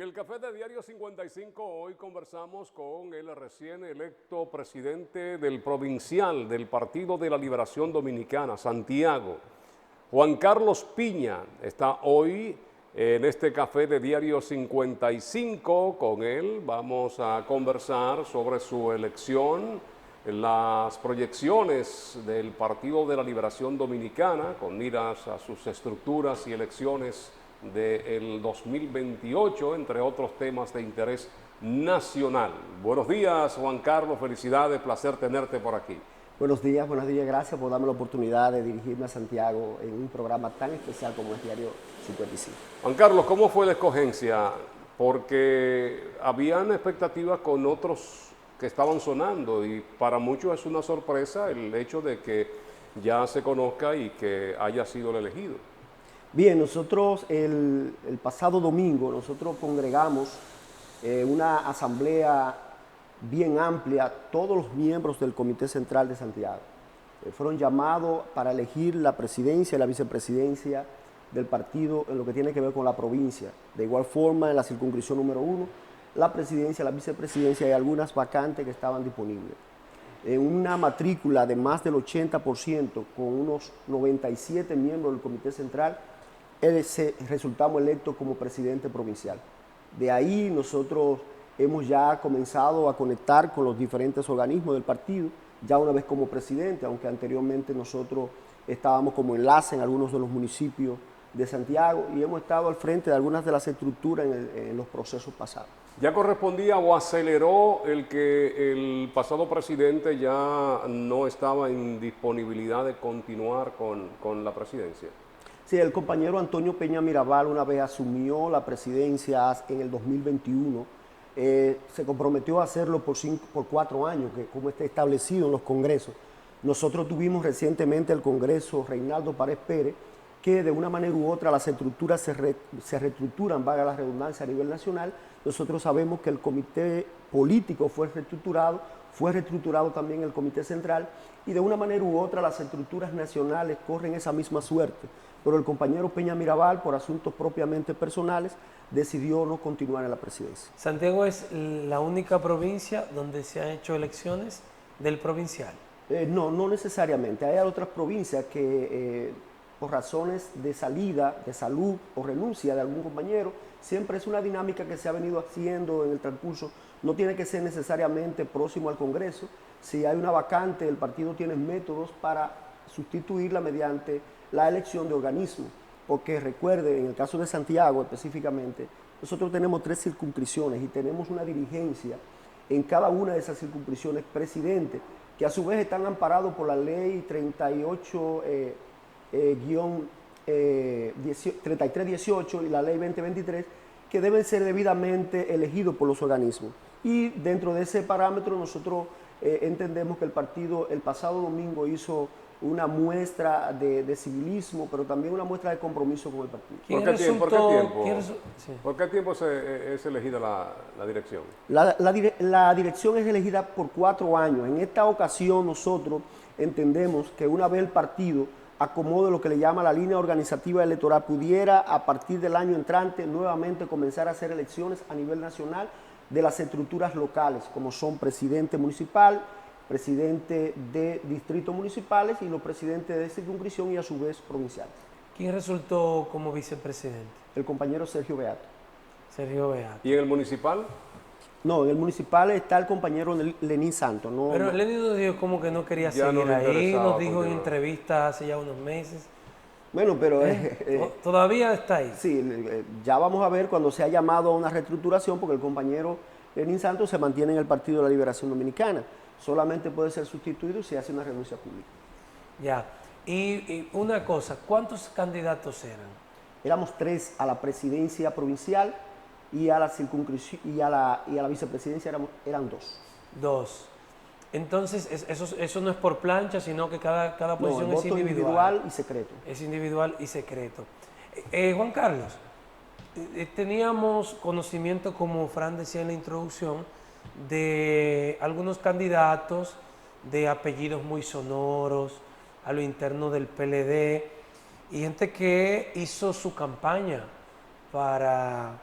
el café de Diario 55 hoy conversamos con el recién electo presidente del provincial del Partido de la Liberación Dominicana, Santiago, Juan Carlos Piña. Está hoy en este café de Diario 55. Con él vamos a conversar sobre su elección, las proyecciones del Partido de la Liberación Dominicana con miras a sus estructuras y elecciones del 2028, entre otros temas de interés nacional. Buenos días, Juan Carlos, felicidades, placer tenerte por aquí. Buenos días, gracias por darme la oportunidad de dirigirme a Santiago en un programa tan especial como es Diario 55. Juan Carlos, ¿cómo fue la escogencia? Porque habían expectativas con otros que estaban sonando y para muchos es una sorpresa el hecho de que ya se conozca y que haya sido el elegido. Bien, nosotros el pasado domingo nosotros congregamos una asamblea bien amplia, todos los miembros del Comité Central de Santiago. Fueron llamados para elegir la presidencia y la vicepresidencia del partido en lo que tiene que ver con la provincia. De igual forma, en la circunscripción número 1, la presidencia, la vicepresidencia y algunas vacantes que estaban disponibles. En una matrícula de más del 80%, con unos 97 miembros del Comité Central, resultamos electos como presidente provincial. De ahí nosotros hemos ya comenzado a conectar con los diferentes organismos del partido, ya una vez como presidente, aunque anteriormente nosotros estábamos como enlace en algunos de los municipios de Santiago y hemos estado al frente de algunas de las estructuras en los procesos pasados. ¿Ya correspondía o aceleró el que el pasado presidente ya no estaba en disponibilidad de continuar con la presidencia? Sí, el compañero Antonio Peña Mirabal una vez asumió la presidencia en el 2021, se comprometió a hacerlo por 4 años, que como está establecido en los congresos. Nosotros tuvimos recientemente el congreso Reinaldo Párez Pérez, que de una manera u otra las estructuras se reestructuran, valga la redundancia, a nivel nacional. Nosotros sabemos que el comité político fue reestructurado también el comité central, y de una manera u otra las estructuras nacionales corren esa misma suerte. Pero el compañero Peña Mirabal, por asuntos propiamente personales, decidió no continuar en la presidencia. Santiago es la única provincia donde se han hecho elecciones del provincial. No necesariamente. Hay otras provincias que por razones de salida, de salud o renuncia de algún compañero, siempre es una dinámica que se ha venido haciendo en el transcurso. No tiene que ser necesariamente próximo al Congreso. Si hay una vacante, el partido tiene métodos para sustituirla mediante la elección de organismos. Porque recuerde, en el caso de Santiago específicamente, nosotros tenemos 3 circunscripciones y tenemos una dirigencia en cada una de esas circunscripciones, presidente, que a su vez están amparados por la ley 3318 y la ley 2023, que deben ser debidamente elegidos por los organismos. Y dentro de ese parámetro nosotros entendemos que el partido el pasado domingo hizo una muestra de civilismo, pero también una muestra de compromiso con el partido. ¿Por qué tiempo es elegida la dirección? La dirección es elegida por 4 años. En esta ocasión nosotros entendemos que una vez el partido acomode lo que le llama la línea organizativa electoral, pudiera a partir del año entrante nuevamente comenzar a hacer elecciones a nivel nacional de las estructuras locales, como son presidente municipal, presidente de distritos municipales y los presidentes de circunscripción y a su vez provinciales. ¿Quién resultó como vicepresidente? El compañero Sergio Beato. Sergio Beato. ¿Y en el municipal? No, en el municipal está el compañero Lenín Santos. No, pero Lenín nos dijo como que no quería seguir ahí, nos dijo en entrevistas hace ya unos meses. Bueno, pero... ¿Todavía está ahí? Sí, ya vamos a ver cuando se ha llamado a una reestructuración, porque el compañero Lenín Santos se mantiene en el Partido de la Liberación Dominicana. Solamente puede ser sustituido si hace una renuncia pública. Ya. Y una cosa, ¿cuántos candidatos eran? Éramos 3 a la presidencia provincial y a la circunscripción y a la vicepresidencia eran 2. 2. Entonces, eso no es por plancha, sino que cada posición es individual y secreto. Es individual y secreto. Juan Carlos, teníamos conocimiento, como Fran decía en la introducción, de algunos candidatos de apellidos muy sonoros a lo interno del PLD y gente que hizo su campaña para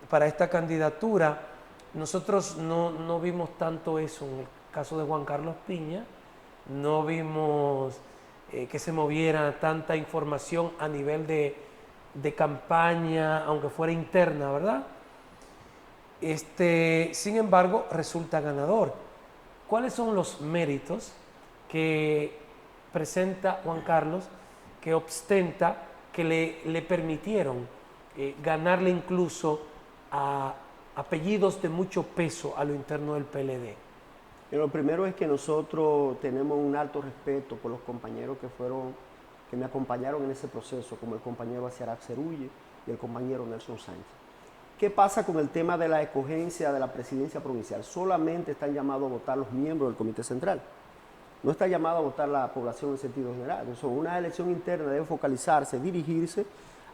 para esta candidatura. Nosotros no vimos tanto eso en el caso de Juan Carlos Piña, no vimos que se moviera tanta información a nivel de campaña, aunque fuera interna, ¿verdad? Sin embargo, resulta ganador. ¿Cuáles son los méritos que presenta Juan Carlos, que ostenta, que le permitieron ganarle incluso a apellidos de mucho peso a lo interno del PLD? Lo primero es que nosotros tenemos un alto respeto por los compañeros que me acompañaron en ese proceso, como el compañero Asiará Cerulle y el compañero Nelson Sánchez. ¿Qué pasa con el tema de la escogencia de la presidencia provincial? Solamente están llamados a votar los miembros del Comité Central. No está llamado a votar la población en sentido general. Entonces, una elección interna debe focalizarse, dirigirse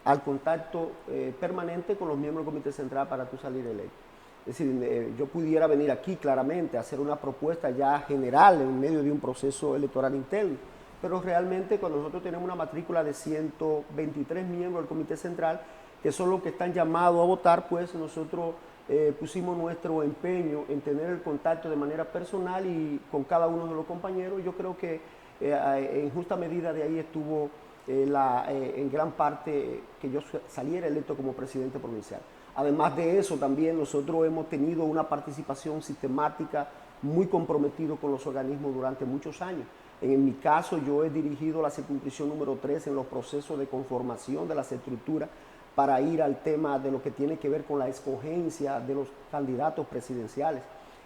al contacto permanente con los miembros del Comité Central para tú salir electo. Es decir, yo pudiera venir aquí claramente a hacer una propuesta ya general en medio de un proceso electoral interno, pero realmente cuando nosotros tenemos una matrícula de 123 miembros del Comité Central, que son los que están llamados a votar, pues nosotros pusimos nuestro empeño en tener el contacto de manera personal y con cada uno de los compañeros. Yo creo que en justa medida de ahí estuvo en gran parte que yo saliera electo como presidente provincial. Además de eso, también nosotros hemos tenido una participación sistemática muy comprometido con los organismos durante muchos años. En mi caso, yo he dirigido la circunscripción número 3 en los procesos de conformación de las estructuras para ir al tema de lo que tiene que ver con la escogencia de los candidatos presidenciales.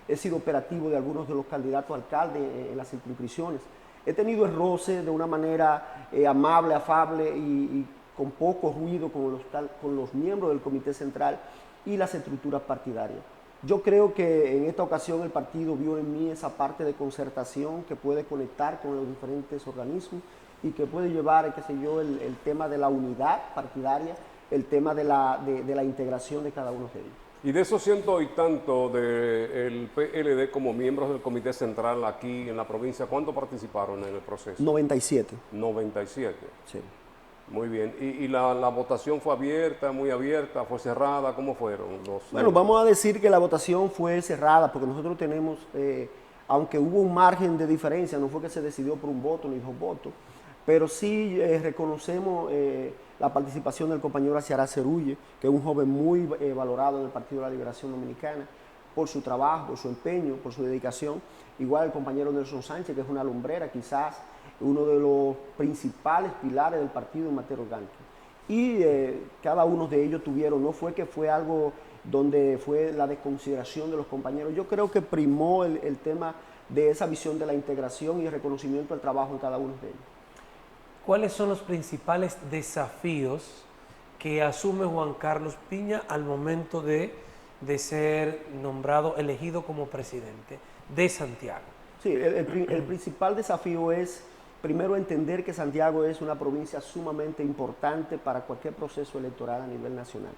He sido operativo de algunos de los candidatos a alcalde en las circunscripciones. He tenido el roce de una manera amable, afable y con poco ruido con los miembros del Comité Central y las estructuras partidarias. Yo creo que en esta ocasión el partido vio en mí esa parte de concertación que puede conectar con los diferentes organismos y que puede llevar, qué sé yo, el tema de la unidad partidaria, el tema de la integración de cada uno de ellos. Y de esos ciento y tanto del PLD como miembros del Comité Central aquí en la provincia, ¿cuántos participaron en el proceso? 97. 97. Sí. Muy bien. ¿Y la votación fue abierta, muy abierta, fue cerrada? ¿Cómo fueron los...? Bueno, vamos a decir que la votación fue cerrada porque nosotros tenemos, aunque hubo un margen de diferencia, no fue que se decidió por un voto ni dos votos, pero sí reconocemos la participación del compañero Asiará Cerulle, que es un joven muy valorado en el Partido de la Liberación Dominicana, por su trabajo, por su empeño, por su dedicación. Igual el compañero Nelson Sánchez, que es una lumbrera, quizás uno de los principales pilares del partido en materia orgánica. Y cada uno de ellos tuvieron, no fue que fue algo donde fue la desconsideración de los compañeros. Yo creo que primó el tema de esa visión de la integración y el reconocimiento del trabajo en cada uno de ellos. ¿Cuáles son los principales desafíos que asume Juan Carlos Piña al momento de ser nombrado, elegido como presidente de Santiago? Sí, el principal desafío es, primero, entender que Santiago es una provincia sumamente importante para cualquier proceso electoral a nivel nacional.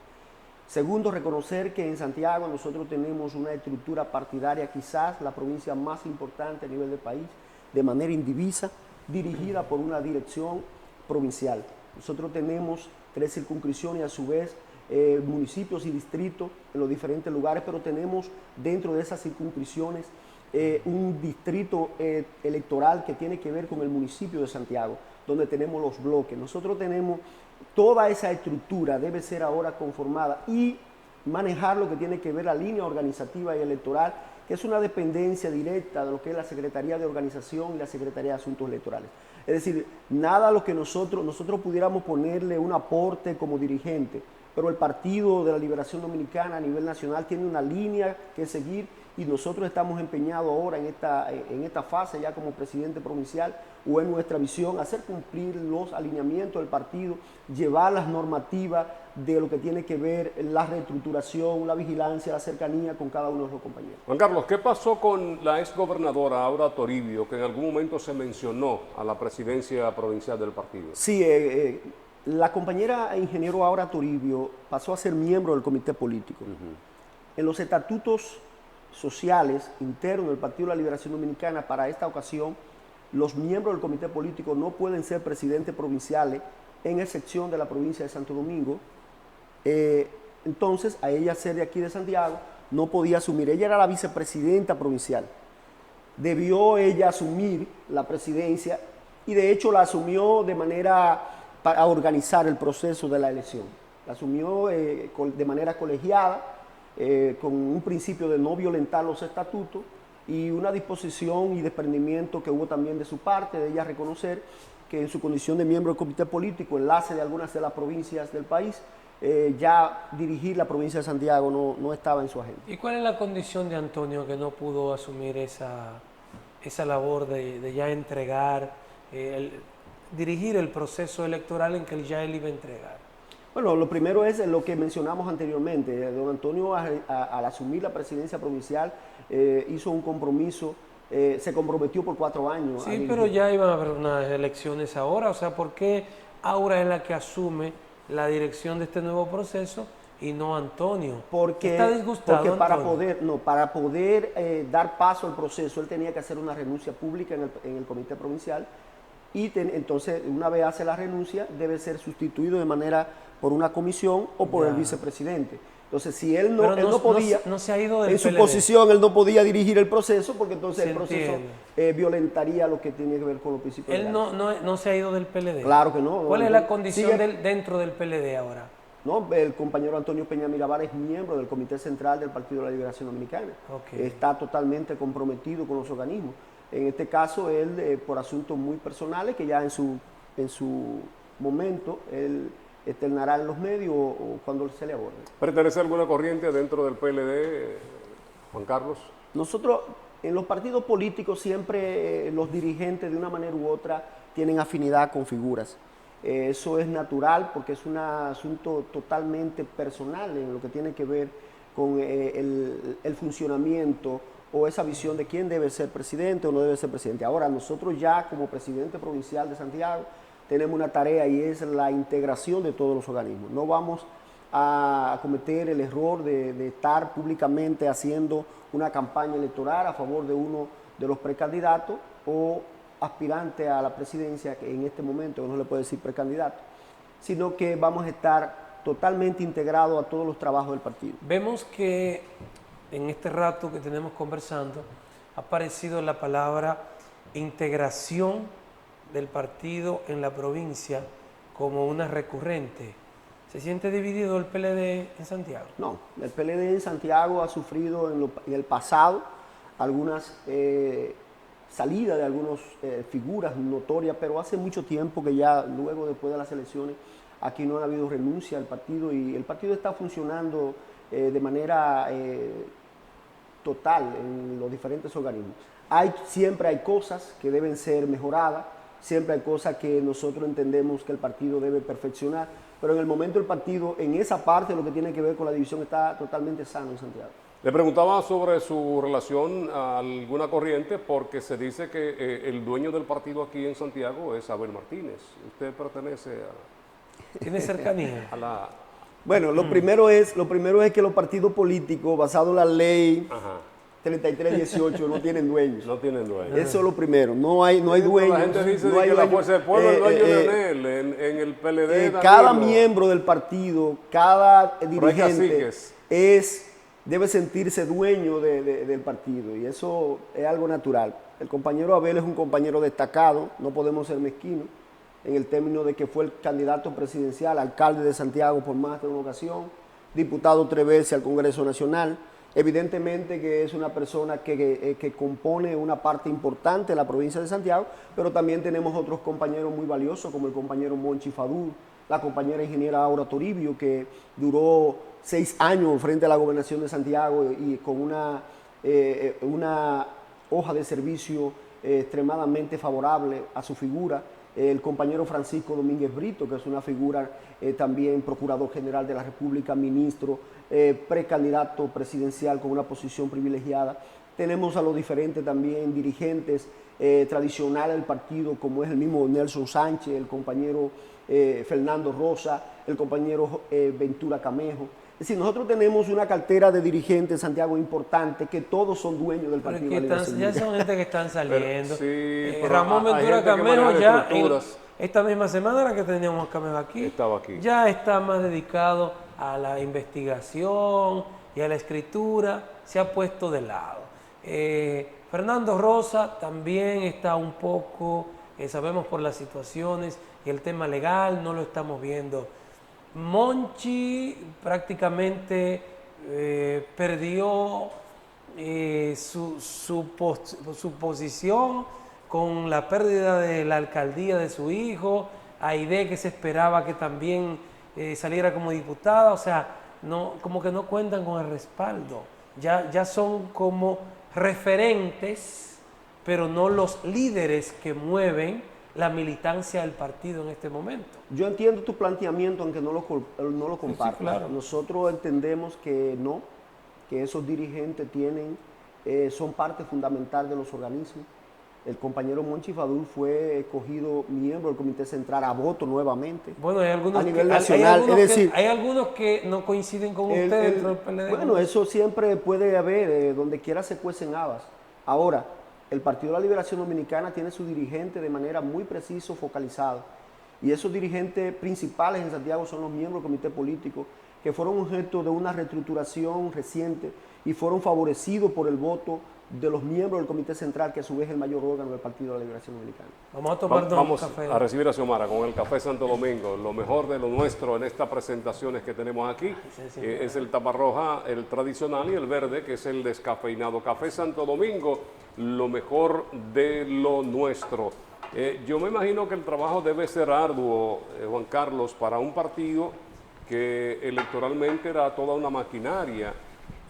Segundo, reconocer que en Santiago nosotros tenemos una estructura partidaria, quizás la provincia más importante a nivel del país, de manera indivisa, dirigida por una dirección provincial. Nosotros tenemos 3 circunscripciones y a su vez municipios y distritos en los diferentes lugares, pero tenemos dentro de esas circunscripciones un distrito electoral que tiene que ver con el municipio de Santiago, donde tenemos los bloques. Nosotros tenemos toda esa estructura, debe ser ahora conformada y manejar lo que tiene que ver la línea organizativa y electoral, que es una dependencia directa de lo que es la Secretaría de Organización y la Secretaría de Asuntos Electorales. Es decir, nada a lo que nosotros pudiéramos ponerle un aporte como dirigente, pero el Partido de la Liberación Dominicana a nivel nacional tiene una línea que seguir y nosotros estamos empeñados ahora en esta fase ya como presidente provincial o en nuestra visión, hacer cumplir los alineamientos del partido, llevar las normativas de lo que tiene que ver la reestructuración, la vigilancia, la cercanía con cada uno de los compañeros. Juan Carlos, ¿qué pasó con la exgobernadora Aura Toribio, que en algún momento se mencionó a la presidencia provincial del partido? Sí, la compañera ingeniero Aura Toribio pasó a ser miembro del comité político. En los estatutos sociales internos del Partido de la Liberación Dominicana, para esta ocasión, los miembros del comité político no pueden ser presidentes provinciales, en excepción de la provincia de Santo Domingo, entonces, a ella ser de aquí de Santiago, no podía asumir. Ella era la vicepresidenta provincial. Debió ella asumir la presidencia y de hecho la asumió de manera para organizar el proceso de la elección. La asumió de manera colegiada, con un principio de no violentar los estatutos y una disposición y desprendimiento que hubo también de su parte, de ella reconocer que en su condición de miembro del comité político, enlace de algunas de las provincias del país, ya dirigir la provincia de Santiago no estaba en su agenda. ¿Y cuál es la condición de Antonio que no pudo asumir esa labor de ya entregar, dirigir el proceso electoral en que ya él iba a entregar? Bueno, lo primero es lo que mencionamos anteriormente. Don Antonio, al asumir la presidencia provincial, hizo un compromiso, se comprometió por 4 años. Sí, pero ya iban a haber unas elecciones ahora. O sea, ¿por qué Aura es la que asume la dirección de este nuevo proceso y no Antonio? Porque, ¿Está disgustado, porque Antonio? para poder dar paso al proceso, él tenía que hacer una renuncia pública en el comité provincial y entonces, una vez hace la renuncia, debe ser sustituido de manera por una comisión o por el vicepresidente. Entonces, si él no podía, no se ha ido del en su PLD. posición, él no podía dirigir el proceso porque entonces Se el proceso entiende. violentaría lo que tiene que ver con los principios Él legales. no se ha ido del PLD. Claro que no. ¿Cuál es la condición Sigue- dentro del PLD ahora? No, el compañero Antonio Peña Mirabal es miembro del Comité Central del Partido de la Liberación Dominicana. Ok. Está totalmente comprometido con los organismos. En este caso, él, por asuntos muy personales, que ya en su momento, él externará en los medios o cuando se le aborde. ¿Pertenece a alguna corriente dentro del PLD, Juan Carlos? Nosotros, en los partidos políticos, siempre los dirigentes, de una manera u otra, tienen afinidad con figuras. Eso es natural porque es un asunto totalmente personal en lo que tiene que ver con el funcionamiento o esa visión de quién debe ser presidente o no debe ser presidente. Ahora, nosotros ya como presidente provincial de Santiago tenemos una tarea y es la integración de todos los organismos. No vamos a cometer el error de estar públicamente haciendo una campaña electoral a favor de uno de los precandidatos o aspirante a la presidencia, que en este momento no le puede decir precandidato, sino que vamos a estar totalmente integrados a todos los trabajos del partido. Vemos que en este rato que tenemos conversando ha aparecido la palabra integración del partido en la provincia como una recurrente. ¿Se siente dividido el PLD en Santiago? No, el PLD en Santiago ha sufrido en el pasado algunas salidas de algunas figuras notorias, pero hace mucho tiempo que ya luego, después de las elecciones, aquí no ha habido renuncia al partido y el partido está funcionando de manera total en los diferentes organismos. Siempre hay cosas que deben ser mejoradas, siempre hay cosas que nosotros entendemos que el partido debe perfeccionar, pero en el momento el partido, en esa parte, lo que tiene que ver con la división, está totalmente sano en Santiago. Le preguntaba sobre su relación a alguna corriente porque se dice que el dueño del partido aquí en Santiago es Abel Martínez. ¿Usted pertenece ¿Tiene cercanía? a la... Bueno, lo primero es que los partidos políticos, basados en la ley Ajá, 3318, no tienen dueños. no tienen dueño? Eso es lo primero, no hay dueños. La gente dice no hay que la dueños. fuerza del pueblo, el dueño de Leonel, en el PLD. Cada Danilo. miembro del partido, cada hay dirigente caciques. debe sentirse dueño del partido y eso es algo natural. El compañero Abel es un compañero destacado, no podemos ser mezquinos, en el término de que fue el candidato presidencial, alcalde de Santiago por más de una ocasión, diputado 3 veces al Congreso Nacional. Evidentemente que es una persona que compone una parte importante de la provincia de Santiago, pero también tenemos otros compañeros muy valiosos, como el compañero Monchi Fadú, la compañera ingeniera Aura Toribio, que duró 6 años frente a la gobernación de Santiago y con una hoja de servicio extremadamente favorable a su figura. El compañero Francisco Domínguez Brito, que es una figura también procurador general de la República, ministro, precandidato presidencial con una posición privilegiada. Tenemos a los diferentes también dirigentes tradicionales del partido, como es el mismo Nelson Sánchez, el compañero Fernando Rosa, el compañero Ventura Camejo. Es decir, nosotros tenemos una cartera de dirigentes en Santiago importante, que todos son dueños del partido. Ya son gente que están saliendo. Pero Ramón hay Ventura gente que Camejo maneja ya, estructuras. esta misma semana la que teníamos Camejo aquí, Estaba aquí. ya está más dedicado a la investigación y a la escritura, se ha puesto de lado. Fernando Rosa también está un poco, sabemos por las situaciones y el tema legal, no lo estamos viendo. Monchi prácticamente perdió su posición con la pérdida de la alcaldía de su hijo, Aide, que se esperaba que también saliera como diputada, o sea, no, como que no cuentan con el respaldo, ya son como referentes, pero no los líderes que mueven la militancia del partido en este momento. Yo entiendo tu planteamiento, aunque no lo comparto. Sí, claro. Nosotros entendemos que no, que esos dirigentes son parte fundamental de los organismos. El compañero Monchi Fadul fue escogido miembro del Comité Central a voto nuevamente. Bueno, hay algunos a nivel nacional. Hay algunos que no coinciden con usted dentro del PLD. Bueno, eso siempre puede haber, donde quiera se cuecen habas. Ahora, el Partido de la Liberación Dominicana tiene su dirigente de manera muy preciso, focalizado. Y esos dirigentes principales en Santiago son los miembros del comité político, que fueron objeto de una reestructuración reciente y fueron favorecidos por el voto de los miembros del Comité Central, que a su vez es el mayor órgano del Partido de la Liberación Dominicana. Vamos a tomar Vamos un café. a recibir a Xiomara con el Café Santo Domingo. Lo mejor de lo nuestro en estas presentaciones que tenemos aquí es el taparroja, el tradicional, y el verde, que es el descafeinado. Café Santo Domingo, lo mejor de lo nuestro. Yo me imagino que el trabajo debe ser arduo, Juan Carlos, para un partido que electoralmente era toda una maquinaria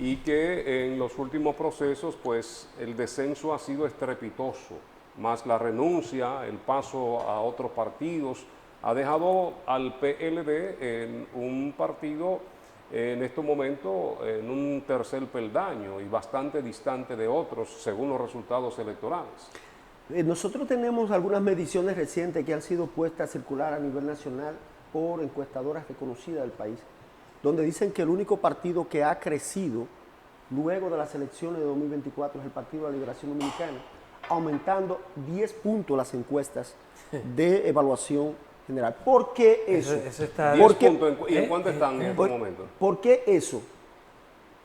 y que en los últimos procesos pues el descenso ha sido estrepitoso, más la renuncia, el paso a otros partidos, ha dejado al PLD en un partido en estos momentos en un tercer peldaño y bastante distante de otros según los resultados electorales. Nosotros tenemos algunas mediciones recientes que han sido puestas a circular a nivel nacional por encuestadoras reconocidas del país, donde dicen que el único partido que ha crecido luego de las elecciones de 2024 es el Partido de la Liberación Dominicana, aumentando 10 puntos las encuestas de evaluación general. ¿Por qué eso? Eso está... 10 puntos, ¿y en cuánto están en este momento? ¿Por qué eso?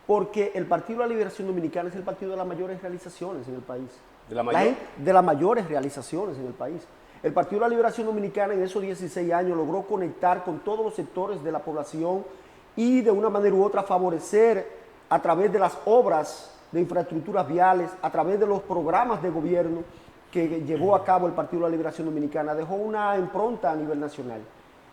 Porque el Partido de la Liberación Dominicana es el partido de las mayores realizaciones en el país. ¿De la mayor? De las mayores realizaciones en el país. El Partido de la Liberación Dominicana en esos 16 años logró conectar con todos los sectores de la población y de una manera u otra favorecer a través de las obras de infraestructuras viales, a través de los programas de gobierno que llevó a cabo el Partido de la Liberación Dominicana, dejó una impronta a nivel nacional.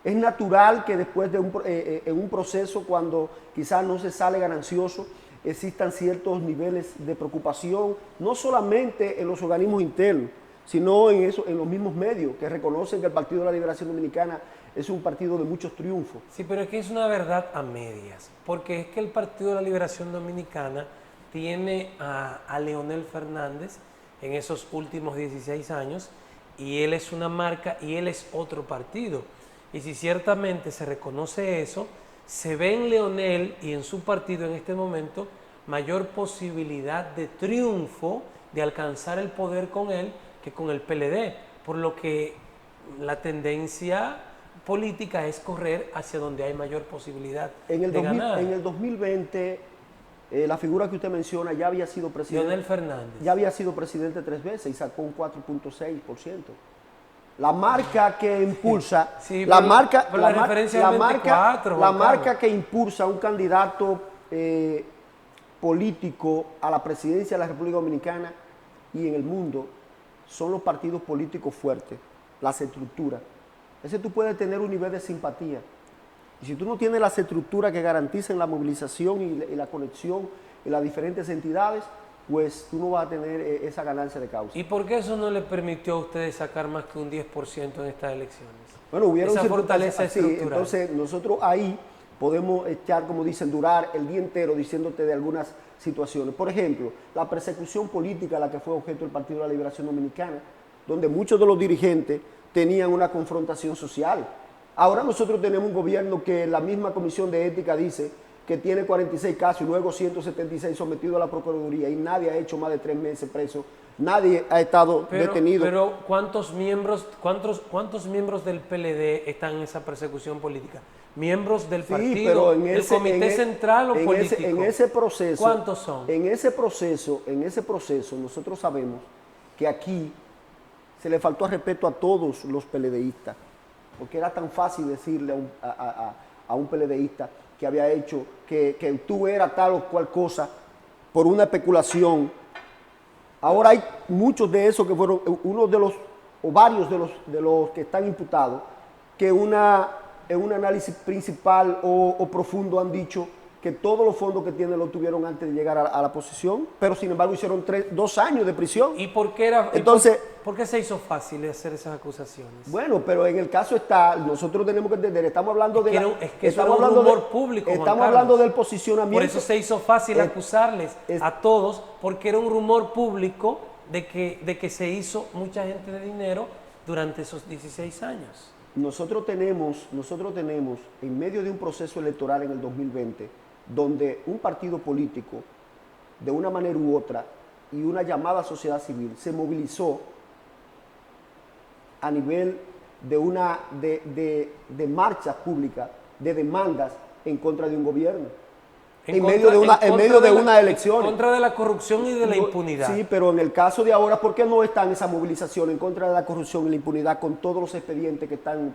Es natural que después de un proceso, cuando quizás no se sale ganancioso, existan ciertos niveles de preocupación, no solamente en los organismos internos, sino en los mismos medios que reconocen que el Partido de la Liberación Dominicana es un partido de muchos triunfos. Sí, pero es que es una verdad a medias, porque es que el Partido de la Liberación Dominicana tiene a Leonel Fernández en esos últimos 16 años, y él es una marca y él es otro partido. Y si ciertamente se reconoce eso, se ve en Leonel y en su partido en este momento mayor posibilidad de triunfo, de alcanzar el poder con él, que con el PLD, por lo que la tendencia política es correr hacia donde hay mayor posibilidad de ganar. En el 2020, la figura que usted menciona ya había sido presidente. Leonel Fernández. Ya había sido presidente 3 veces y sacó un 4.6%. La marca que impulsa, sí, la pero, marca, pero la marca que impulsa a un candidato político a la presidencia de la República Dominicana y en el mundo son los partidos políticos fuertes, las estructuras. Ese tú puedes tener un nivel de simpatía. Y si tú no tienes las estructuras que garanticen la movilización y la conexión en las diferentes entidades, pues tú no vas a tener esa ganancia de causa. ¿Y por qué eso no le permitió a ustedes sacar más que un 10% en estas elecciones? Bueno, hubieron esa fortaleza estructural. Entonces nosotros ahí podemos echar, como dicen, durar el día entero diciéndote de algunas situaciones. Por ejemplo, la persecución política a la que fue objeto el Partido de la Liberación Dominicana, donde muchos de los dirigentes tenían una confrontación social. Ahora nosotros tenemos un gobierno que la misma Comisión de Ética dice que tiene 46 casos y luego 176 sometidos a la Procuraduría y nadie ha hecho más de 3 meses preso, nadie ha estado detenido. Pero ¿cuántos miembros del PLD están en esa persecución política? miembros del Sí, partido, pero del comité central o político. En ese proceso, ¿Cuántos son? En ese proceso nosotros sabemos que aquí se le faltó al respeto a todos los PLDistas, porque era tan fácil decirle a un PLDista que había hecho, que tú eras tal o cual cosa por una especulación. Ahora hay muchos de esos que fueron, uno de los, o varios de los que están imputados, que en un análisis principal o profundo han dicho que todos los fondos que tienen lo tuvieron antes de llegar a la posición, pero sin embargo hicieron 2 años de prisión. ¿Y por qué era? Entonces, ¿por qué se hizo fácil hacer esas acusaciones? Bueno, pero en el caso está, nosotros tenemos que entender, estamos hablando de eso era un rumor público, Juan estamos Carlos. hablando del posicionamiento. Por eso se hizo fácil acusarles a todos, porque era un rumor público de que se hizo mucha gente de dinero durante esos 16 años. Nosotros tenemos, en medio de un proceso electoral en el 2020, donde un partido político, de una manera u otra, y una llamada sociedad civil, se movilizó a nivel de marchas públicas, de demandas en contra de un gobierno. En medio de una elección. En contra de la corrupción y de la impunidad. Sí, pero en el caso de ahora, ¿por qué no están esa movilización en contra de la corrupción y la impunidad con todos los expedientes que están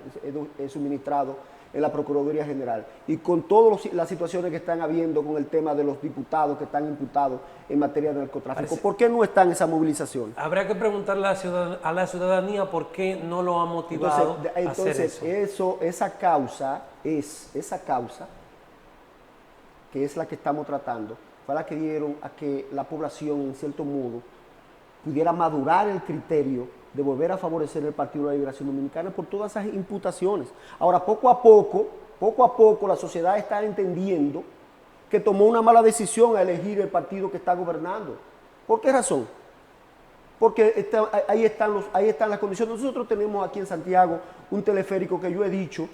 suministrados en la Procuraduría General y con todas las situaciones que están habiendo con el tema de los diputados que están imputados en materia de narcotráfico? ¿Por qué no están esa movilización? Habría que preguntarle a la ciudadanía por qué no lo ha motivado a hacer eso. Esa causa, que es la que estamos tratando, fue la que dieron a que la población, en cierto modo, pudiera madurar el criterio de volver a favorecer el Partido de la Liberación Dominicana por todas esas imputaciones. Ahora, poco a poco, la sociedad está entendiendo que tomó una mala decisión a elegir el partido que está gobernando. ¿Por qué razón? Porque ahí están las condiciones. Nosotros tenemos aquí en Santiago un teleférico que yo he dicho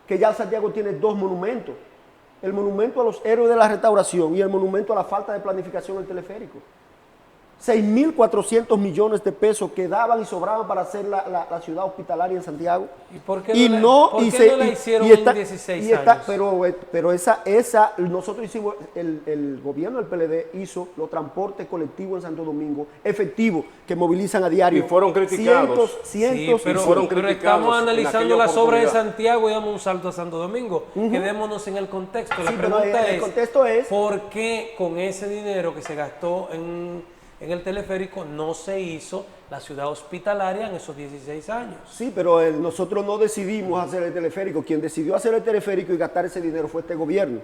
que ya Santiago tiene 2 monumentos. El monumento a los héroes de la restauración y el monumento a la falta de planificación del teleférico. 6.400 millones de pesos que daban y sobraban para hacer la ciudad hospitalaria en Santiago. ¿Y por qué no la hicieron en 16 años? Pero nosotros hicimos, el gobierno del PLD hizo los transportes colectivos en Santo Domingo, efectivos, que movilizan a diario. Y fueron criticados. Cientos, pero estamos analizando las obras de Santiago y damos un salto a Santo Domingo. Quedémonos en el contexto. La pregunta el contexto es ¿por qué con ese dinero que se gastó en el teleférico no se hizo la ciudad hospitalaria en esos 16 años? Sí, pero nosotros no decidimos hacer el teleférico. Quien decidió hacer el teleférico y gastar ese dinero fue este gobierno.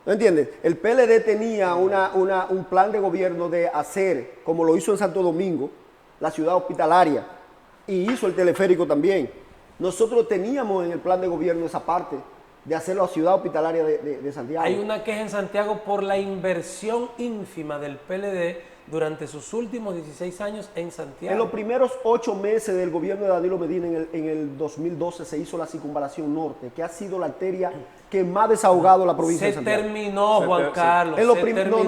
¿No entiendes? El PLD tenía un plan de gobierno de hacer, como lo hizo en Santo Domingo, la ciudad hospitalaria, y hizo el teleférico también. Nosotros teníamos en el plan de gobierno esa parte de hacer la ciudad hospitalaria de Santiago. Hay una queja en Santiago por la inversión ínfima del PLD durante sus últimos 16 años en Santiago. En los primeros 8 meses del gobierno de Danilo Medina, en el 2012, se hizo la circunvalación norte, que ha sido la arteria que más ha desahogado la provincia de Santiago. Terminó, Juan Carlos. No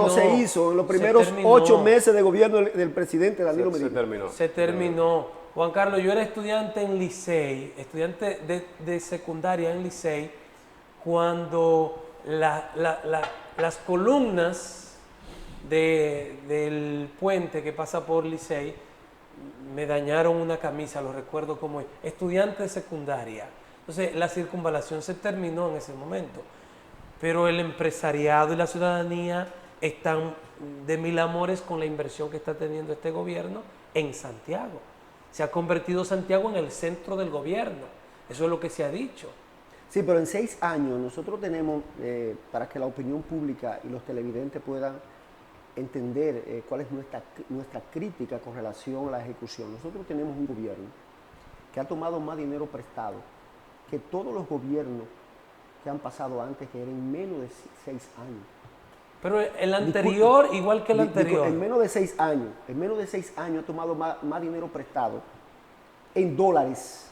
se hizo. En los primeros 8 meses de gobierno del presidente Danilo Medina. Se terminó. Juan Carlos, yo era estudiante en Licey, estudiante de secundaria en Licey, cuando las columnas del puente que pasa por Licey me dañaron una camisa, lo recuerdo como estudiante de secundaria. Entonces la circunvalación se terminó en ese momento, pero el empresariado y la ciudadanía están de mil amores con la inversión que está teniendo este gobierno en Santiago. Se ha convertido Santiago en el centro del gobierno, eso es lo que se ha dicho. Sí, pero en 6 años nosotros tenemos, para que la opinión pública y los televidentes puedan entender cuál es nuestra crítica con relación a la ejecución. Nosotros tenemos un gobierno que ha tomado más dinero prestado que todos los gobiernos que han pasado antes, que eran en menos de 6 años. Pero el anterior, igual que el anterior. En menos de 6 años, ha tomado más dinero prestado en dólares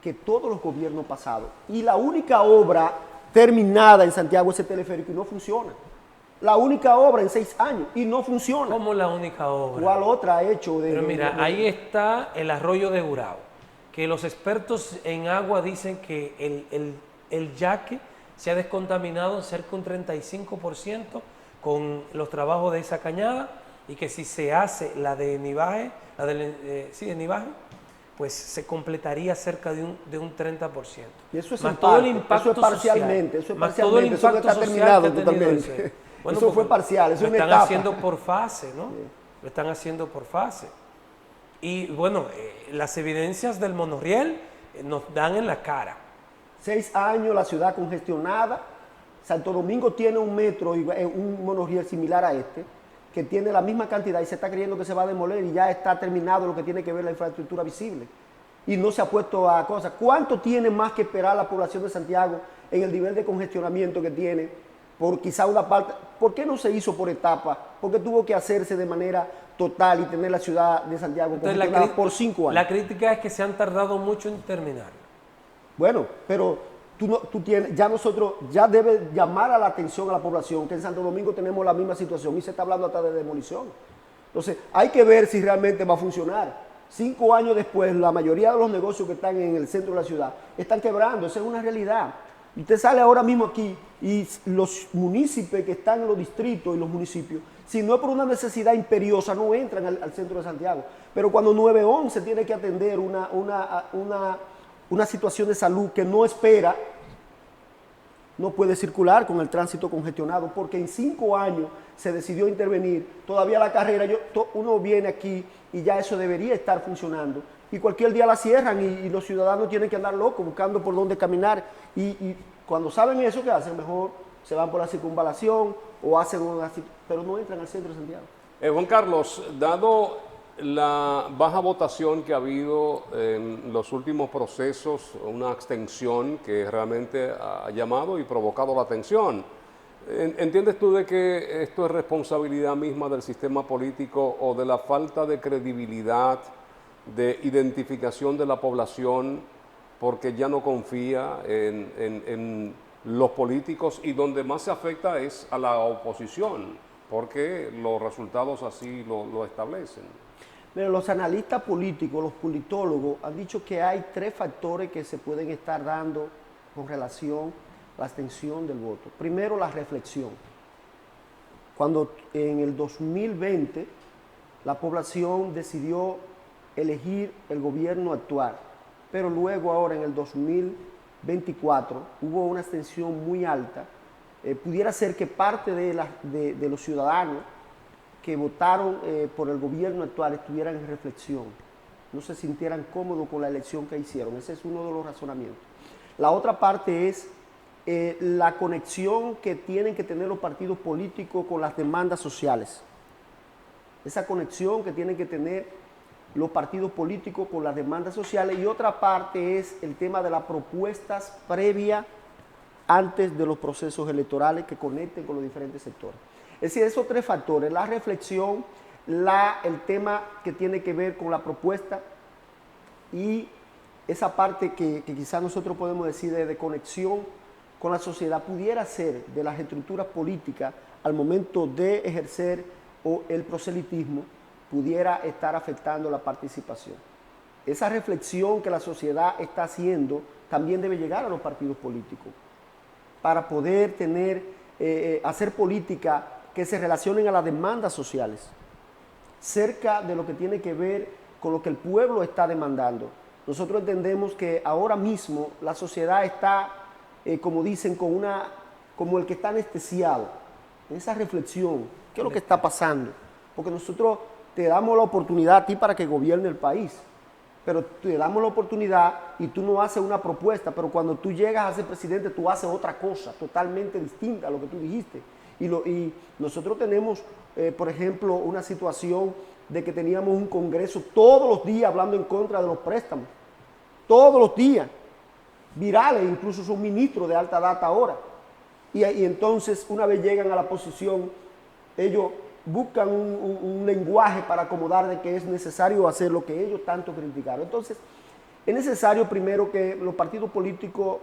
que todos los gobiernos pasados. Y la única obra terminada en Santiago es el teleférico y no funciona. La única obra en 6 años y no funciona. ¿Cómo la única obra? ¿Cuál otra ha hecho? Pero mira, ahí está el arroyo de Urao, que los expertos en agua dicen que el Yaque se ha descontaminado cerca de un 35% con los trabajos de esa cañada, y que si se hace la de nivaje, de nivaje, pues se completaría cerca de un 30%. Y eso es más en todo el parte, impacto eso es parcialmente, social, eso es más todo el parcialmente, eso no impacto está social terminado que ha tenido totalmente. ese. Bueno, Eso fue porque parcial, eso lo es una están etapa. haciendo por fase, ¿no? Sí. Lo están haciendo por fase. Y bueno, las evidencias del monorriel nos dan en la cara. 6 años, la ciudad congestionada. Santo Domingo tiene un metro, un monorriel similar a este, que tiene la misma cantidad y se está creyendo que se va a demoler y ya está terminado lo que tiene que ver la infraestructura visible. Y no se ha puesto a cosas. ¿Cuánto tiene más que esperar la población de Santiago en el nivel de congestionamiento que tiene? Por quizá una parte. ¿Por qué no se hizo por etapas? Porque tuvo que hacerse de manera total y tener la ciudad de Santiago congestionada por 5 años. La crítica es que se han tardado mucho en terminar. Bueno, pero tú tienes, ya debe llamar a la atención a la población que en Santo Domingo tenemos la misma situación y se está hablando hasta de demolición. Entonces, hay que ver si realmente va a funcionar. 5 años después, la mayoría de los negocios que están en el centro de la ciudad están quebrando, esa es una realidad. Usted sale ahora mismo aquí y los municipios que están en los distritos y los municipios, si no es por una necesidad imperiosa, no entran al centro de Santiago. Pero cuando 911 tiene que atender una situación de salud que no espera, no puede circular con el tránsito congestionado, porque en 5 años se decidió intervenir. Todavía la carrera, uno viene aquí y ya eso debería estar funcionando. Y cualquier día la cierran y los ciudadanos tienen que andar locos buscando por dónde caminar. Y cuando saben eso, ¿qué hacen? Mejor se van por la circunvalación o hacen pero no entran al centro de Santiago. Juan Carlos, dado la baja votación que ha habido en los últimos procesos, una abstención que realmente ha llamado y provocado la atención, ¿entiendes tú de que esto es responsabilidad misma del sistema político o de la falta de credibilidad, de identificación de la población, porque ya no confía en los políticos, y donde más se afecta es a la oposición, porque los resultados así lo establecen? Pero los analistas políticos, los politólogos, han dicho que hay 3 factores que se pueden estar dando con relación a la abstención del voto. Primero, la reflexión. Cuando en el 2020 la población decidió elegir el gobierno actual, pero luego ahora en el 2024 hubo una abstención muy alta, pudiera ser que parte de los ciudadanos que votaron por el gobierno actual estuvieran en reflexión, no se sintieran cómodos con la elección que hicieron. Ese es uno de los razonamientos. La otra parte es la conexión que tienen que tener los partidos políticos con las demandas sociales. Esa conexión que tienen que tener los partidos políticos con las demandas sociales. Y otra parte es el tema de las propuestas previas antes de los procesos electorales que conecten con los diferentes sectores. Es decir, esos 3 factores, la reflexión, el tema que tiene que ver con la propuesta y esa parte que quizás nosotros podemos decir de conexión con la sociedad, pudiera ser de las estructuras políticas al momento de ejercer el proselitismo, pudiera estar afectando la participación. Esa reflexión que la sociedad está haciendo también debe llegar a los partidos políticos para poder hacer política que se relacionen a las demandas sociales, cerca de lo que tiene que ver con lo que el pueblo está demandando. Nosotros entendemos que ahora mismo la sociedad está, como dicen, como el que está anestesiado, en esa reflexión, ¿qué es lo que está pasando? Porque nosotros te damos la oportunidad a ti para que gobierne el país, pero te damos la oportunidad y tú no haces una propuesta, pero cuando tú llegas a ser presidente tú haces otra cosa totalmente distinta a lo que tú dijiste. Y nosotros tenemos, por ejemplo, una situación de que teníamos un congreso todos los días hablando en contra de los préstamos. Todos los días. Virales, incluso son ministros de alta data ahora. Y entonces, una vez llegan a la posición, ellos buscan un lenguaje para acomodar de que es necesario hacer lo que ellos tanto criticaron. Entonces, es necesario primero que los partidos políticos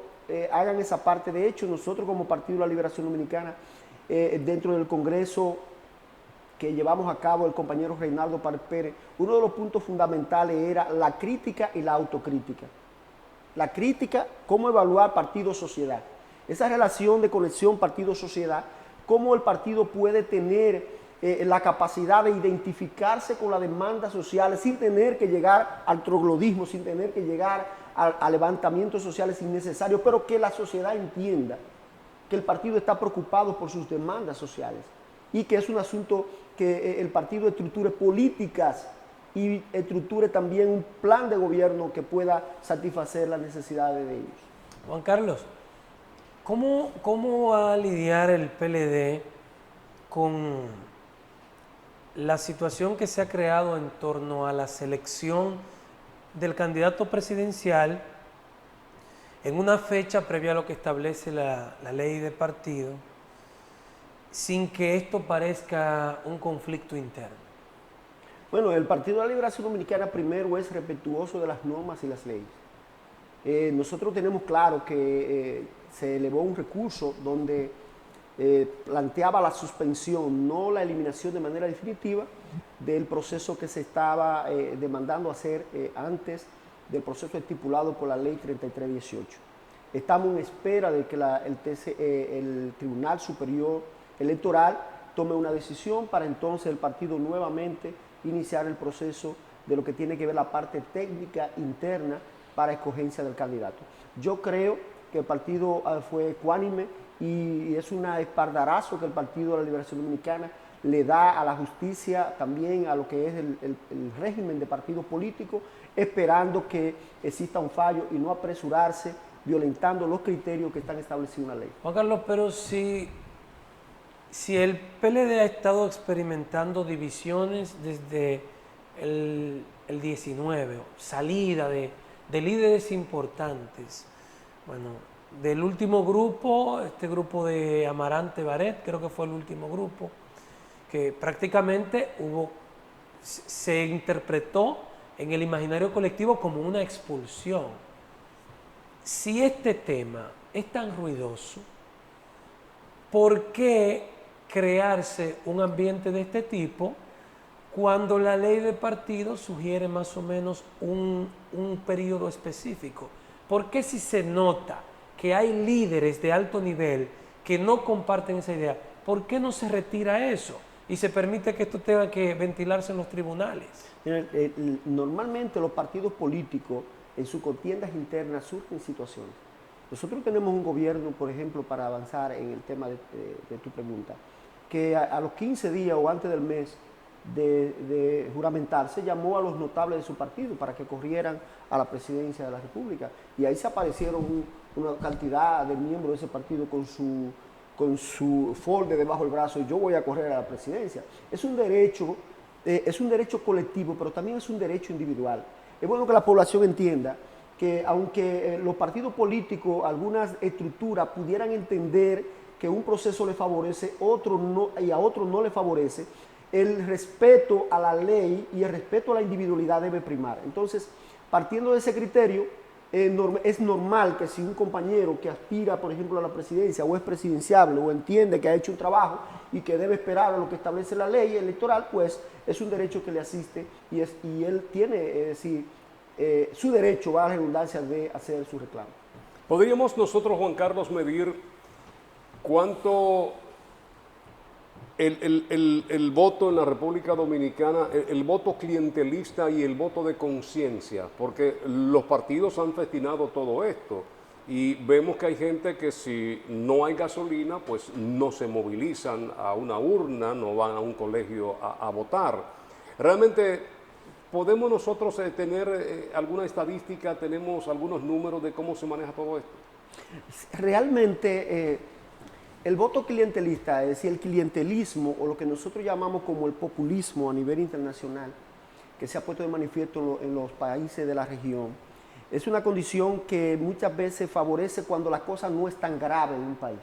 hagan esa parte. De hecho, nosotros como Partido de la Liberación Dominicana, dentro del Congreso que llevamos a cabo el compañero Reinaldo Páez Pérez, uno de los puntos fundamentales era la crítica y la autocrítica. La crítica, cómo evaluar partido-sociedad. Esa relación de conexión partido-sociedad, cómo el partido puede tener la capacidad de identificarse con las demandas sociales sin tener que llegar al troglodismo, sin tener que llegar a levantamientos sociales innecesarios, pero que la sociedad entienda que el partido está preocupado por sus demandas sociales y que es un asunto que el partido estructure políticas y estructure también un plan de gobierno que pueda satisfacer las necesidades de ellos. Juan Carlos, ¿cómo va a lidiar el PLD con la situación que se ha creado en torno a la selección del candidato presidencial en una fecha previa a lo que establece la ley de partido, sin que esto parezca un conflicto interno? Bueno, el Partido de la Liberación Dominicana primero es respetuoso de las normas y las leyes. Nosotros tenemos claro que se elevó un recurso donde planteaba la suspensión, no la eliminación de manera definitiva del proceso que se estaba demandando hacer antes del proceso estipulado por la ley 3318. Estamos en espera de que el Tribunal Superior Electoral tome una decisión para entonces el partido nuevamente iniciar el proceso de lo que tiene que ver la parte técnica interna para escogencia del candidato. Yo creo que el partido fue ecuánime y es un espaldarazo que el Partido de la Liberación Dominicana le da a la justicia, también a lo que es el régimen de partido político, esperando que exista un fallo y no apresurarse violentando los criterios que están establecidos en la ley. Juan Carlos, pero si el PLD ha estado experimentando divisiones desde el 19, salida de líderes importantes, bueno, del último grupo, este grupo de Amarante Baret, creo que fue el último grupo, que prácticamente se interpretó en el imaginario colectivo como una expulsión. Si este tema es tan ruidoso, ¿por qué crearse un ambiente de este tipo cuando la ley de partidos sugiere más o menos un periodo específico? ¿Por qué si se nota que hay líderes de alto nivel que no comparten esa idea, por qué no se retira eso y se permite que esto tenga que ventilarse en los tribunales? Normalmente los partidos políticos en sus contiendas internas surgen situaciones. Nosotros tenemos un gobierno, por ejemplo, para avanzar en el tema de tu pregunta, que a los 15 días o antes del mes de juramentarse llamó a los notables de su partido para que corrieran a la presidencia de la República. Y ahí se aparecieron una cantidad de miembros de ese partido con su folder debajo del brazo, y yo voy a correr a la presidencia. Es un derecho colectivo, pero también es un derecho individual. Es bueno que la población entienda que aunque los partidos políticos, algunas estructuras pudieran entender que un proceso le favorece, otro no, y a otro no le favorece, el respeto a la ley y el respeto a la individualidad debe primar. Entonces, partiendo de ese criterio, es normal que si un compañero que aspira, por ejemplo, a la presidencia o es presidenciable o entiende que ha hecho un trabajo y que debe esperar a lo que establece la ley electoral, pues es un derecho que le asiste y él tiene, su derecho, va a la redundancia, de hacer su reclamo. ¿Podríamos nosotros, Juan Carlos, medir cuánto el voto en la República Dominicana, el voto clientelista y el voto de conciencia? Porque los partidos han festinado todo esto y vemos que hay gente que si no hay gasolina, pues no se movilizan a una urna, no van a un colegio a votar. Realmente, ¿podemos nosotros tener alguna estadística, tenemos algunos números de cómo se maneja todo esto? Realmente, el voto clientelista, es decir, el clientelismo o lo que nosotros llamamos como el populismo a nivel internacional, que se ha puesto de manifiesto en los países de la región, es una condición que muchas veces favorece cuando las cosas no están graves en un país,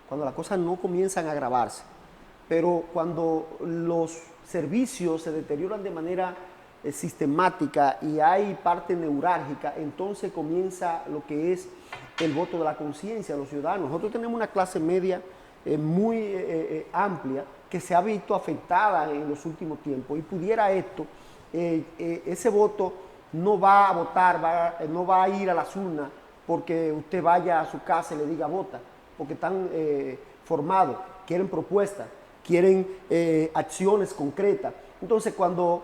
cuando las cosas no comienzan a agravarse. Pero cuando los servicios se deterioran de manera sistemática y hay parte neurálgica, entonces comienza lo que es el voto de la conciencia de los ciudadanos. Nosotros tenemos una clase media muy amplia que se ha visto afectada en los últimos tiempos y pudiera esto, ese voto no va a votar, no va a ir a las urnas porque usted vaya a su casa y le diga vota, porque están formados, quieren propuestas, quieren acciones concretas. Entonces, cuando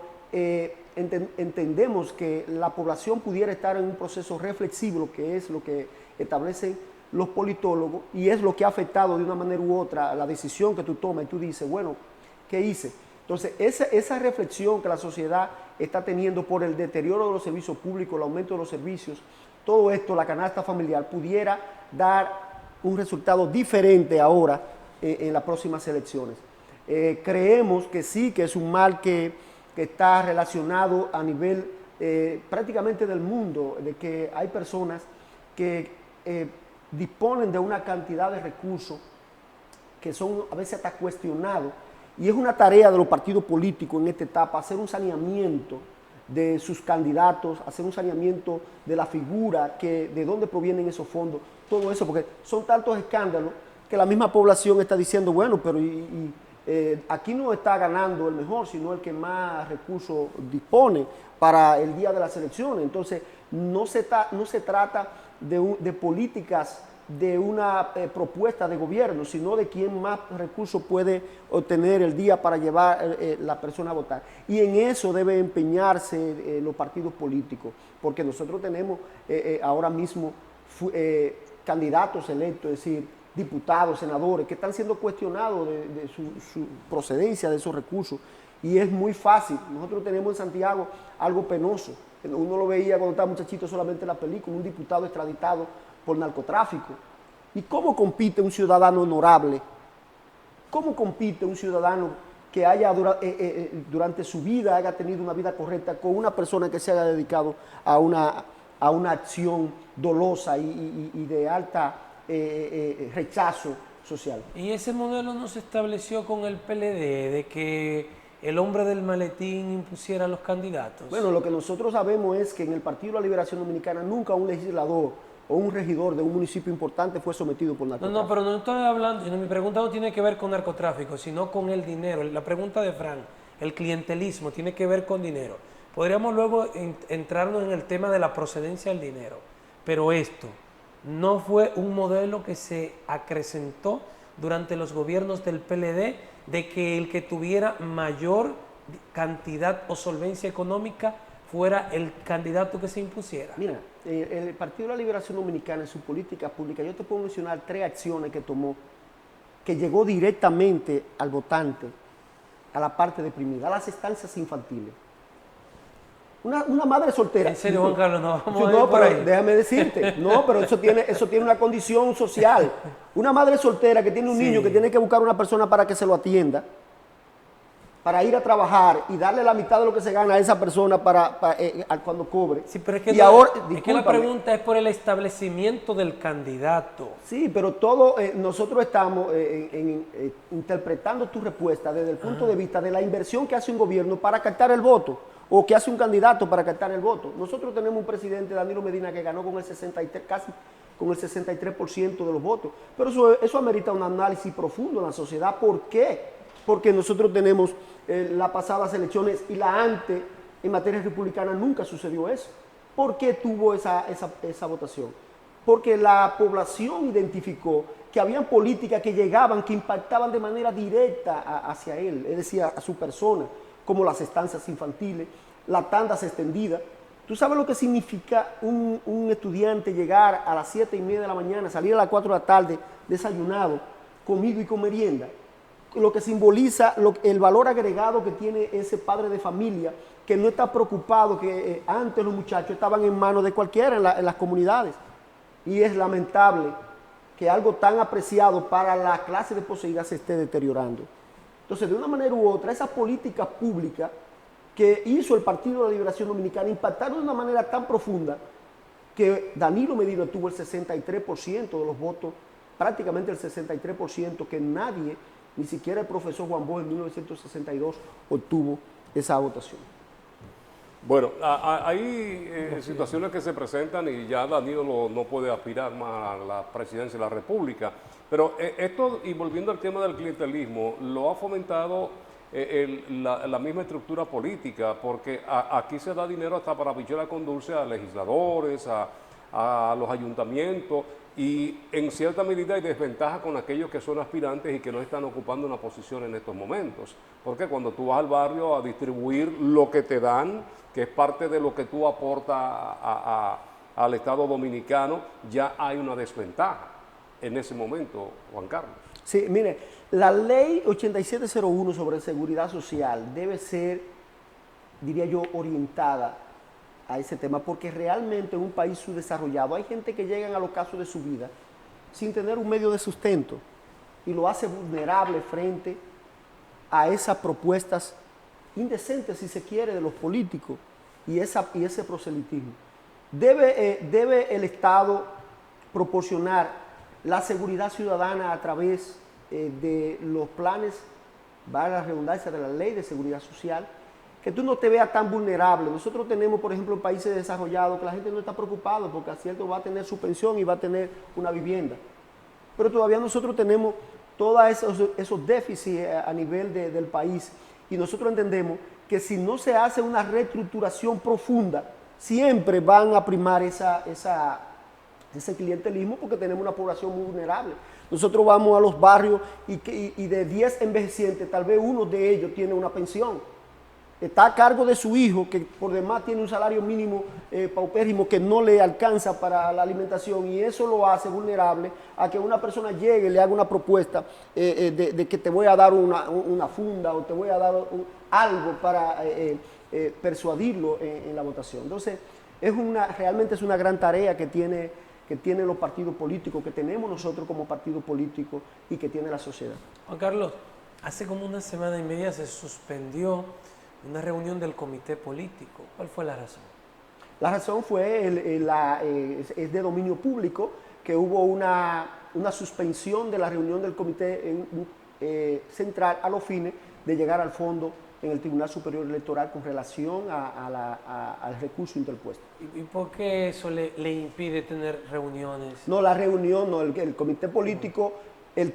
entendemos que la población pudiera estar en un proceso reflexivo, que es lo que establecen los politólogos, y es lo que ha afectado de una manera u otra la decisión que tú tomas y tú dices, bueno, ¿qué hice? Entonces, esa reflexión que la sociedad está teniendo por el deterioro de los servicios públicos, el aumento de los servicios, todo esto, la canasta familiar, pudiera dar un resultado diferente ahora en las próximas elecciones. Creemos que sí, que es un mal que está relacionado a nivel prácticamente del mundo, de que hay personas que disponen de una cantidad de recursos que son a veces hasta cuestionados, y es una tarea de los partidos políticos en esta etapa hacer un saneamiento de sus candidatos, hacer un saneamiento de la figura, de dónde provienen esos fondos, todo eso, porque son tantos escándalos que la misma población está diciendo, bueno, pero aquí no está ganando el mejor, sino el que más recursos dispone para el día de las elecciones. Entonces, no se trata de políticas de una propuesta de gobierno, sino de quién más recursos puede obtener el día para llevar la persona a votar. Y en eso debe empeñarse los partidos políticos, porque nosotros tenemos ahora mismo candidatos electos, es decir, diputados, senadores, que están siendo cuestionados de su procedencia de esos recursos. Y es muy fácil. Nosotros tenemos en Santiago algo penoso. Uno lo veía cuando estaba muchachito solamente en la película, un diputado extraditado por narcotráfico. ¿Y cómo compite un ciudadano honorable? ¿Cómo compite un ciudadano que haya durante su vida haya tenido una vida correcta con una persona que se haya dedicado a una acción dolosa y de alta rechazo social? Y ese modelo no se estableció con el PLD, de que el hombre del maletín impusiera a los candidatos. Bueno, lo que nosotros sabemos es que en el Partido de la Liberación Dominicana nunca un legislador o un regidor de un municipio importante fue sometido por narcotráfico. No, pero no estoy hablando, mi pregunta no tiene que ver con narcotráfico, sino con el dinero. La pregunta de Fran, el clientelismo, tiene que ver con dinero. Podríamos luego entrarnos en el tema de la procedencia del dinero, pero esto no fue un modelo que se acrecentó durante los gobiernos del PLD, de que el que tuviera mayor cantidad o solvencia económica fuera el candidato que se impusiera. Mira, el Partido de la Liberación Dominicana en su política pública, yo te puedo mencionar 3 acciones que tomó, que llegó directamente al votante, a la parte deprimida, a las estancias infantiles. Una madre soltera. En serio, Juan Carlos, no vamos a ir no, por pero ahí. déjame decirte, no, pero eso tiene una condición social. Una madre soltera que tiene un niño que tiene que buscar una persona para que se lo atienda, para ir a trabajar y darle la mitad de lo que se gana a esa persona cuando cobre. Sí, pero es que, es que la pregunta es por el establecimiento del candidato. Sí, pero todo, nosotros estamos interpretando tu respuesta desde el punto de vista de la inversión que hace un gobierno para captar el voto, o que hace un candidato para captar el voto. Nosotros tenemos un presidente, Danilo Medina, que ganó con el 63, casi con el 63% de los votos. Pero eso amerita un análisis profundo en la sociedad. ¿Por qué? Porque nosotros tenemos las pasadas elecciones y la antes, en materia republicana, nunca sucedió eso. ¿Por qué tuvo esa votación? Porque la población identificó que habían políticas que llegaban, que impactaban de manera directa hacia él, es decir, a su persona, como las estancias infantiles, las tandas extendidas. ¿Tú sabes lo que significa un estudiante llegar a las 7:30 de la mañana, salir a las 4 de la tarde, desayunado, comido y con merienda? Lo que simboliza el valor agregado que tiene ese padre de familia, que no está preocupado, que antes los muchachos estaban en manos de cualquiera en las comunidades. Y es lamentable que algo tan apreciado para la clase de poseída se esté deteriorando. Entonces, de una manera u otra, esas políticas públicas que hizo el Partido de la Liberación Dominicana impactaron de una manera tan profunda que Danilo Medina tuvo el 63% de los votos, prácticamente el 63%, que nadie, ni siquiera el profesor Juan Bosch en 1962, obtuvo esa votación. Bueno, hay situaciones que se presentan y ya Danilo no puede aspirar más a la presidencia de la República. Pero esto, y volviendo al tema del clientelismo, lo ha fomentado la misma estructura política, porque aquí se da dinero hasta para bichuela con dulce a legisladores, a los ayuntamientos, y en cierta medida hay desventaja con aquellos que son aspirantes y que no están ocupando una posición en estos momentos. Porque cuando tú vas al barrio a distribuir lo que te dan, que es parte de lo que tú aportas al Estado Dominicano, ya hay una desventaja en ese momento, Juan Carlos. Sí, mire, la ley 8701 sobre seguridad social debe ser, diría yo, orientada a ese tema, porque realmente en un país subdesarrollado hay gente que llegan al ocaso de su vida sin tener un medio de sustento y lo hace vulnerable frente a esas propuestas indecentes, si se quiere, de los políticos y ese proselitismo. Debe el Estado proporcionar la seguridad ciudadana a través de los planes, valga la redundancia, de la ley de seguridad social, que tú no te veas tan vulnerable. Nosotros tenemos, por ejemplo, en países desarrollados que la gente no está preocupada porque a cierto va a tener su pensión y va a tener una vivienda. Pero todavía nosotros tenemos todos esos déficits a nivel del país y nosotros entendemos que si no se hace una reestructuración profunda, siempre van a primar ese clientelismo porque tenemos una población muy vulnerable. Nosotros vamos a los barrios y de 10 envejecientes, tal vez uno de ellos tiene una pensión. Está a cargo de su hijo, que por demás tiene un salario mínimo paupérrimo que no le alcanza para la alimentación, y eso lo hace vulnerable a que una persona llegue y le haga una propuesta de que te voy a dar una funda o te voy a dar algo para persuadirlo en la votación. Entonces, realmente es una gran tarea que tienen los partidos políticos, que tenemos nosotros como partido político y que tiene la sociedad. Juan Carlos, hace como una semana y media se suspendió una reunión del comité político. ¿Cuál fue la razón? La razón fue, es de dominio público, que hubo una suspensión de la reunión del comité central a los fines de llegar al fondo en el Tribunal Superior Electoral con relación al recurso interpuesto. ¿Y por qué eso le impide tener reuniones? No, la reunión, no, el comité político, el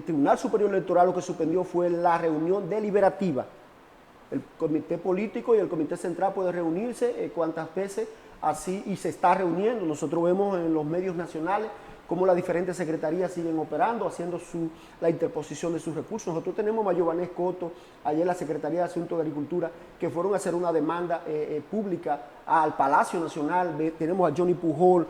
Tribunal Superior Electoral lo que suspendió fue la reunión deliberativa. El comité político y el comité central pueden reunirse cuantas veces así, y se está reuniendo. Nosotros vemos en los medios nacionales cómo las diferentes secretarías siguen operando, haciendo la interposición de sus recursos. Nosotros tenemos a Giovanés Coto, ayer en la Secretaría de Asuntos de Agricultura, que fueron a hacer una demanda pública al Palacio Nacional. Tenemos a Johnny Pujol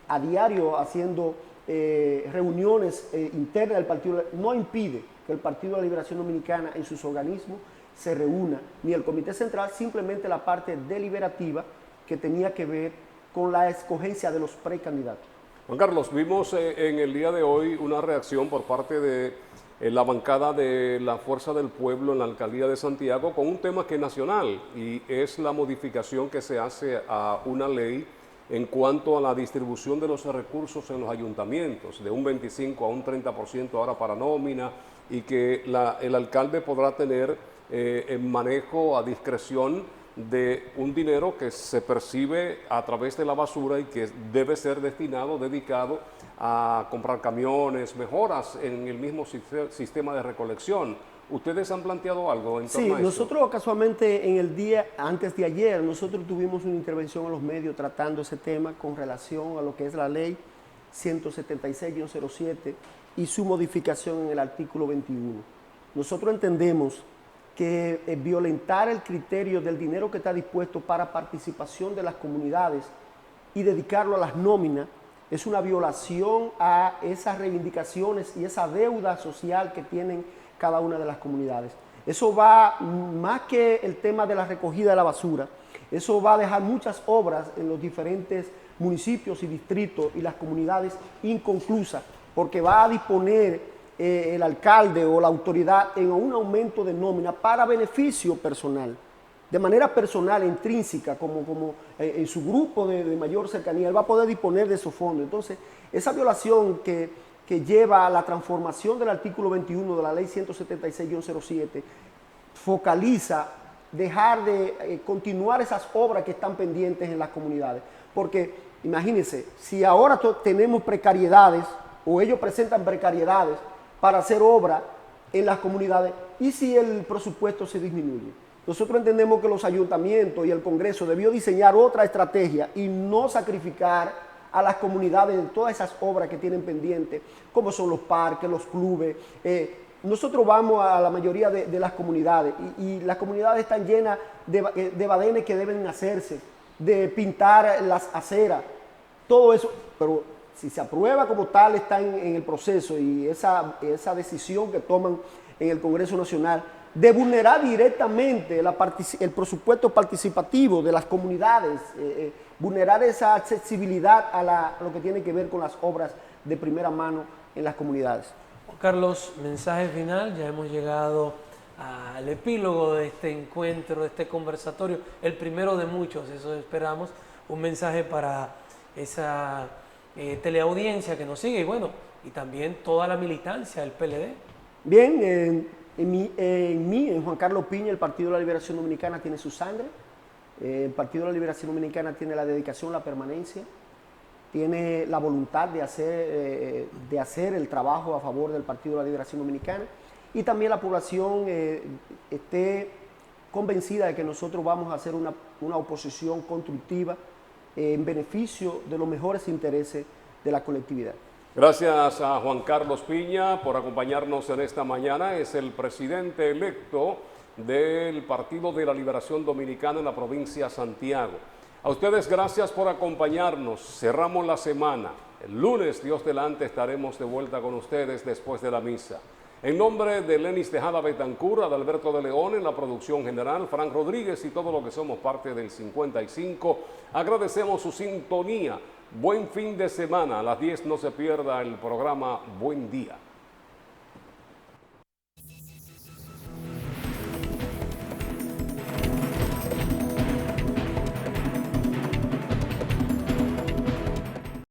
a diario haciendo reuniones internas del partido. No impide que el Partido de la Liberación Dominicana en sus organismos se reúna, ni el Comité Central, simplemente la parte deliberativa que tenía que ver con la escogencia de los precandidatos. Juan Carlos, vimos en el día de hoy una reacción por parte de la bancada de la Fuerza del Pueblo en la Alcaldía de Santiago con un tema que es nacional, y es la modificación que se hace a una ley en cuanto a la distribución de los recursos en los ayuntamientos, de un 25 a un 30% ahora para nómina, y que el alcalde podrá tener en manejo a discreción de un dinero que se percibe a través de la basura y que debe ser dedicado a comprar camiones, mejoras en el mismo sistema de recolección. ¿Ustedes han planteado algo en torno a eso? Sí, nosotros casualmente en el día antes de ayer, nosotros tuvimos una intervención en los medios tratando ese tema con relación a lo que es la ley 176-07 y su modificación en el artículo 21. Nosotros entendemos que violentar el criterio del dinero que está dispuesto para participación de las comunidades y dedicarlo a las nóminas es una violación a esas reivindicaciones y esa deuda social que tienen cada una de las comunidades. Eso va, más que el tema de la recogida de la basura, eso va a dejar muchas obras en los diferentes municipios y distritos y las comunidades inconclusas, porque va a disponer el alcalde o la autoridad en un aumento de nómina para beneficio personal, de manera personal, intrínseca, como en su grupo de mayor cercanía. Él va a poder disponer de esos fondos. Entonces, esa violación que lleva a la transformación del artículo 21 de la ley 176-07 focaliza dejar de continuar esas obras que están pendientes en las comunidades. Porque imagínense, si ahora tenemos precariedades o ellos presentan precariedades para hacer obra en las comunidades, ¿y si el presupuesto se disminuye? Nosotros entendemos que los ayuntamientos y el Congreso debió diseñar otra estrategia y no sacrificar a las comunidades en todas esas obras que tienen pendientes, como son los parques, los clubes. Nosotros vamos a la mayoría de las comunidades y las comunidades están llenas de badenes que deben hacerse, de pintar las aceras, todo eso, pero si se aprueba como tal está en el proceso y esa decisión que toman en el Congreso Nacional de vulnerar directamente el presupuesto participativo de las comunidades, vulnerar esa accesibilidad a lo que tiene que ver con las obras de primera mano en las comunidades. Juan Carlos, mensaje final, ya hemos llegado al epílogo de este encuentro, de este conversatorio, el primero de muchos, eso esperamos, un mensaje para esa teleaudiencia que nos sigue y bueno, y también toda la militancia del PLD. Bien, en Juan Carlos Piña, el Partido de la Liberación Dominicana tiene su sangre, el Partido de la Liberación Dominicana tiene la dedicación, la permanencia, tiene la voluntad de hacer el trabajo a favor del Partido de la Liberación Dominicana y también la población esté convencida de que nosotros vamos a hacer una oposición constructiva en beneficio de los mejores intereses de la colectividad. Gracias a Juan Carlos Piña por acompañarnos en esta mañana. Es el presidente electo del Partido de la Liberación Dominicana en la provincia de Santiago. A ustedes gracias por acompañarnos. Cerramos la semana. El lunes, Dios delante, estaremos de vuelta con ustedes después de la misa. En nombre de Lenis Tejada Betancur, Adalberto de León en la producción general, Frank Rodríguez y todo lo que somos parte del 55, agradecemos su sintonía. Buen fin de semana. A las 10 no se pierda el programa Buen Día.